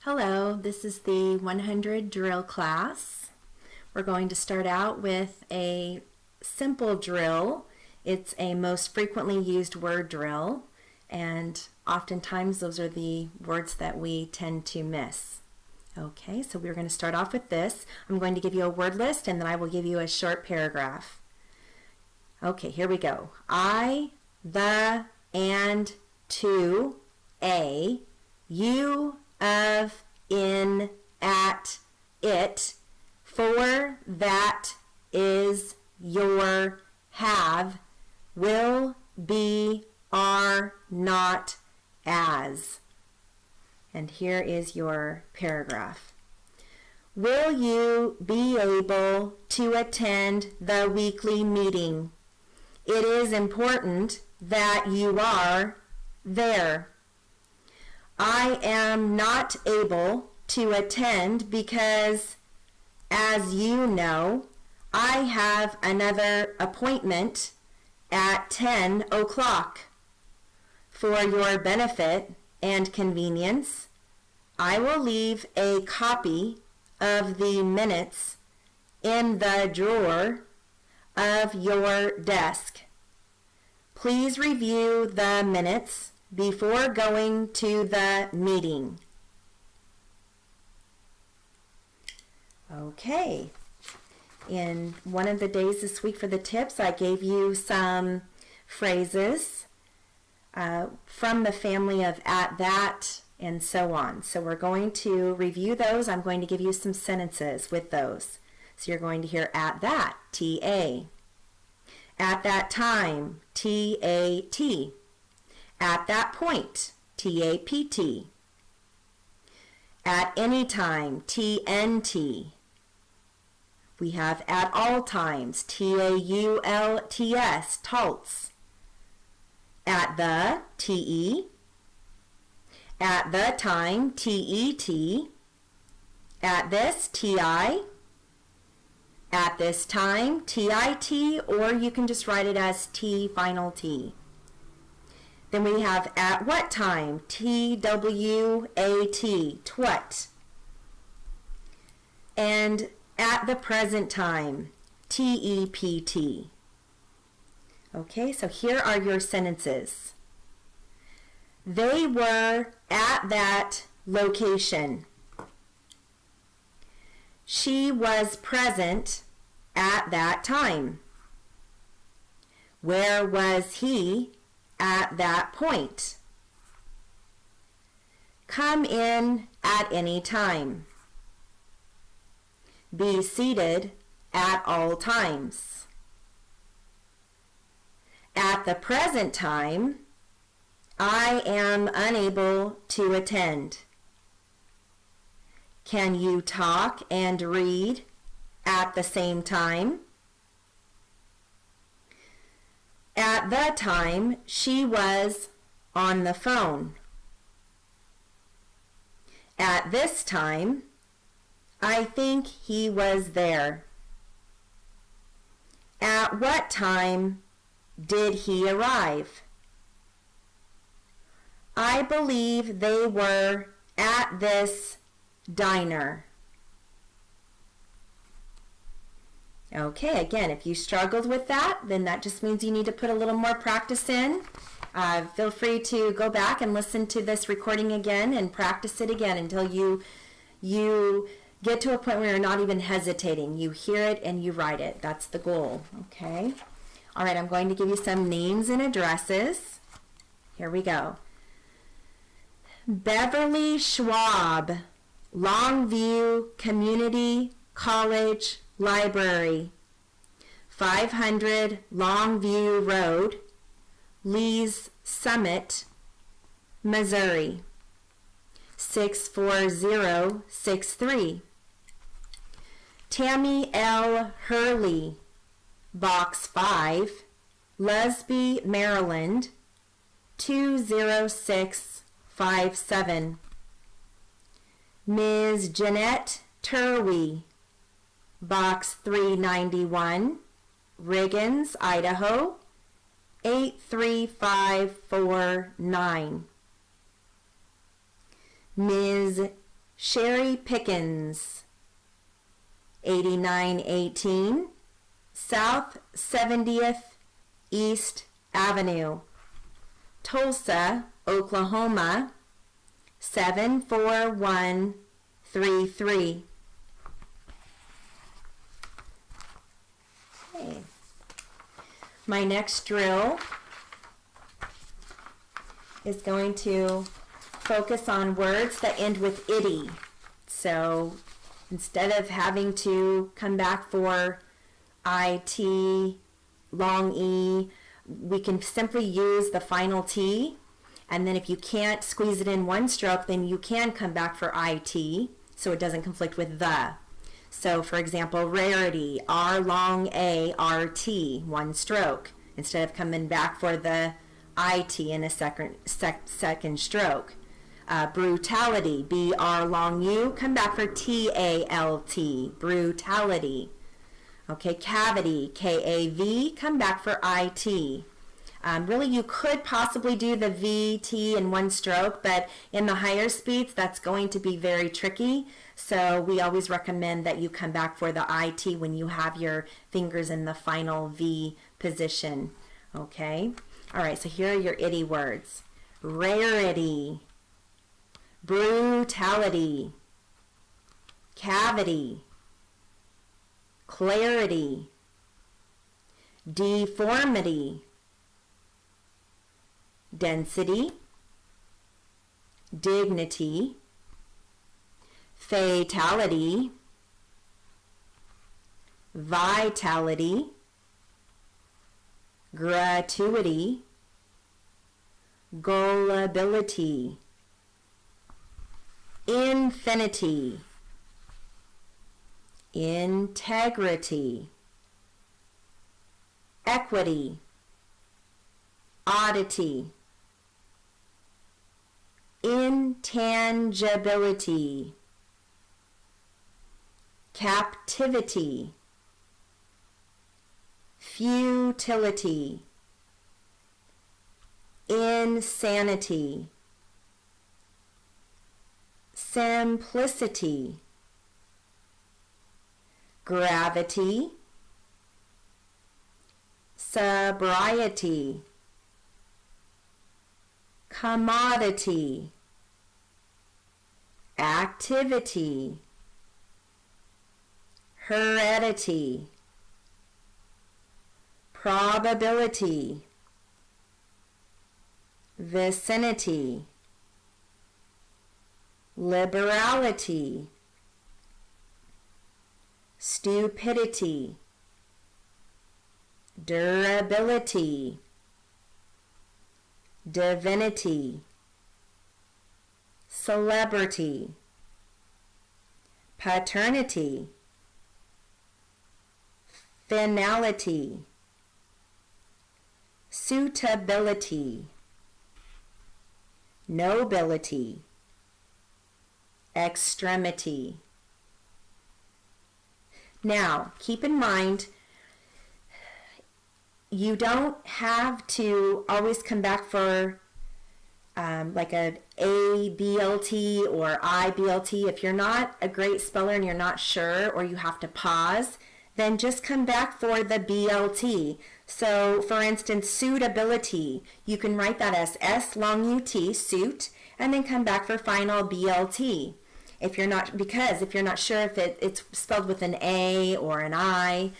Hello, this is the 100 drill class. We're going to start out with a simple drill. It's a most frequently used word drill, and oftentimes those are the words that we tend to miss. Okay, so we're going to start off with this. I'm going to give you a word list and then I will give you a short paragraph. Okay, here we go. I, the, and, to, a, you, of, in, at, it, for, that, is, your, have, will, be, are, not, as. And here is your paragraph. Will you be able to attend the weekly meeting? It is important that you are there. I am not able to attend because, as you know, I have another appointment at 10 o'clock. For your benefit and convenience, I will leave a copy of the minutes in the drawer of your desk. Please review the minutes before going to the meeting. Okay, in one of the days this week for the tips, I gave you some phrases from the family of at that and so on. So we're going to review those. I'm going to give you some sentences with those. So you're going to hear at that, T-A. At that time, T-A-T. At that point, T-A-P-T. At any time, T-N-T. We have at all times, T-A-U-L-T-S, Tults. At the, T-E. At the time, T-E-T. At this, T-I. At this time, T-I-T, or you can just write it as T, final T. Then we have at what time, T-W-A-T, twat. And at the present time, T-E-P-T. Okay, so here are your sentences. They were at that location. She was present at that time. Where was he at that point? Come in at any time. Be seated at all times. At the present time, I am unable to attend. Can you talk and read at the same time? At the time, she was on the phone. At this time, I think he was there. At what time did he arrive? I believe they were at this diner. Okay, again, if you struggled with that, then that just means you need to put a little more practice in. Feel free to go back and listen to this recording again and practice it again until you get to a point where you're not even hesitating. You hear it and you write it. That's the goal, okay? All right, I'm going to give you some names and addresses. Here we go. Beverly Schwab, Longview Community College Library, 500 Longview Road, Lee's Summit, Missouri, 64063. Tammy L. Hurley, Box 5, Lusby, Maryland, 20657. Ms. Jeanette Turwey, Box 391, Riggins, Idaho, 83549. Ms. Sherry Pickens, 8918 South 70th East Avenue, Tulsa, Oklahoma, 74133. Okay. My next drill is going to focus on words that end with "ity." So instead of having to come back for IT, long E, we can simply use the final T, and then if you can't squeeze it in one stroke, then you can come back for IT, so it doesn't conflict with the. So for example, rarity, R long A, RT, one stroke, instead of coming back for the IT in a second stroke. Brutality, BR long U, come back for TALT, brutality. Okay, cavity, KAV, come back for IT. Really, you could possibly do the VT in one stroke, but in the higher speeds, that's going to be very tricky. So we always recommend that you come back for the IT when you have your fingers in the final V position. Okay? All right, so here are your ity words. Rarity, brutality, cavity, clarity, deformity, density, dignity, fatality, vitality, gratuity, gullibility, infinity, integrity, equity, oddity, intangibility, captivity, futility, insanity, simplicity, gravity, sobriety, commodity, activity, heredity, probability, vicinity, liberality, stupidity, durability, divinity, celebrity, paternity, finality, suitability, nobility, extremity. Now, keep in mind, you don't have to always come back for like a ABLT or IBLT. If you're not a great speller and you're not sure, or you have to pause, then just come back for the BLT. So for instance, suitability, you can write that as S long UT, suit, and then come back for final BLT. If you're not sure if it's spelled with an A or an I,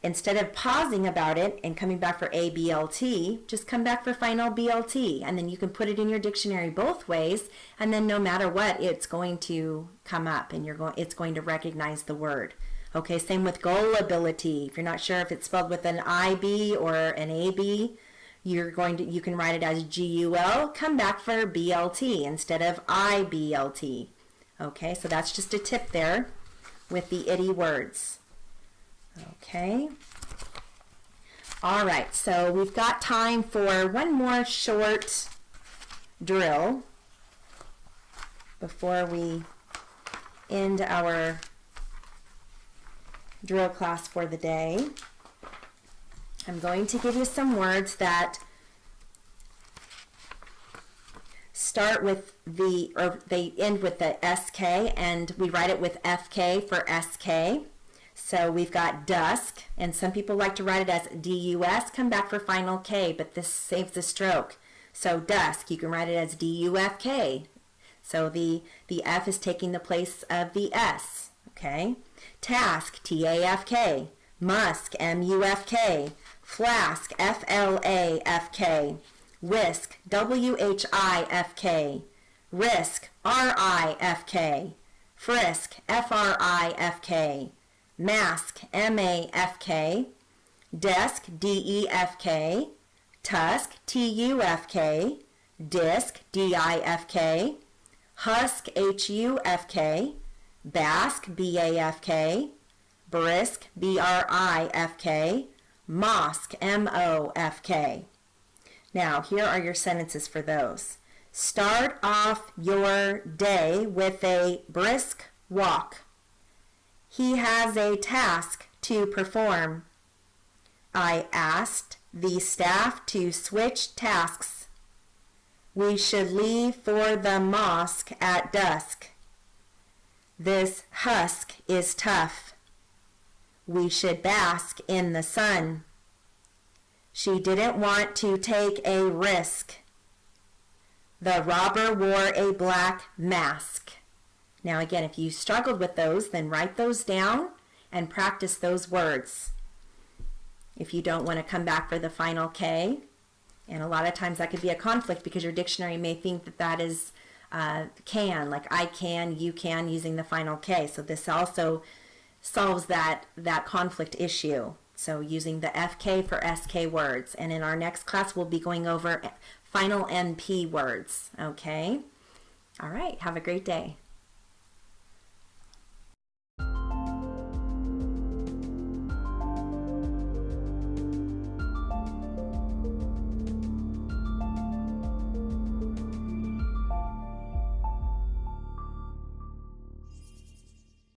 instead of pausing about it and coming back for ABLT, just come back for final BLT, and then you can put it in your dictionary both ways, and then no matter what, it's going to come up and it's going to recognize the word. Okay, same with gullibility. If you're not sure if it's spelled with an IB or an AB, you can write it as GUL, come back for BLT instead of IBLT. Okay, so that's just a tip there with the ity words. Okay. All right, so we've got time for one more short drill before we end our drill class for the day. I'm going to give you some words that start with they end with the SK, and we write it with FK for SK. So we've got dusk, and some people like to write it as DUS, come back for final K, but this saves the stroke. So dusk, you can write it as DUFK. So the F is taking the place of the S, okay? Task, TAFK. Musk, MUFK. Flask, FLAFK. Whisk, WHIFK. Risk, RIFK. Frisk, FRIFK. Mask, MAFK. Desk, DEFK. Tusk, TUFK. Disc, DIFK. Husk, HUFK. Bask, BAFK. Brisk, BRIFK. Mosque, MOFK. Now, here are your sentences for those. Start off your day with a brisk walk. He has a task to perform. I asked the staff to switch tasks. We should leave for the mosque at dusk. This husk is tough. We should bask in the sun. She didn't want to take a risk. The robber wore a black mask. Now again, if you struggled with those, then write those down and practice those words. If you don't want to come back for the final K, and a lot of times that could be a conflict because your dictionary may think that that is can, like I can, you can, using the final K. So this also solves that conflict issue. So using the FK for SK words. And in our next class, we'll be going over final NP words. Okay? All right. Have a great day.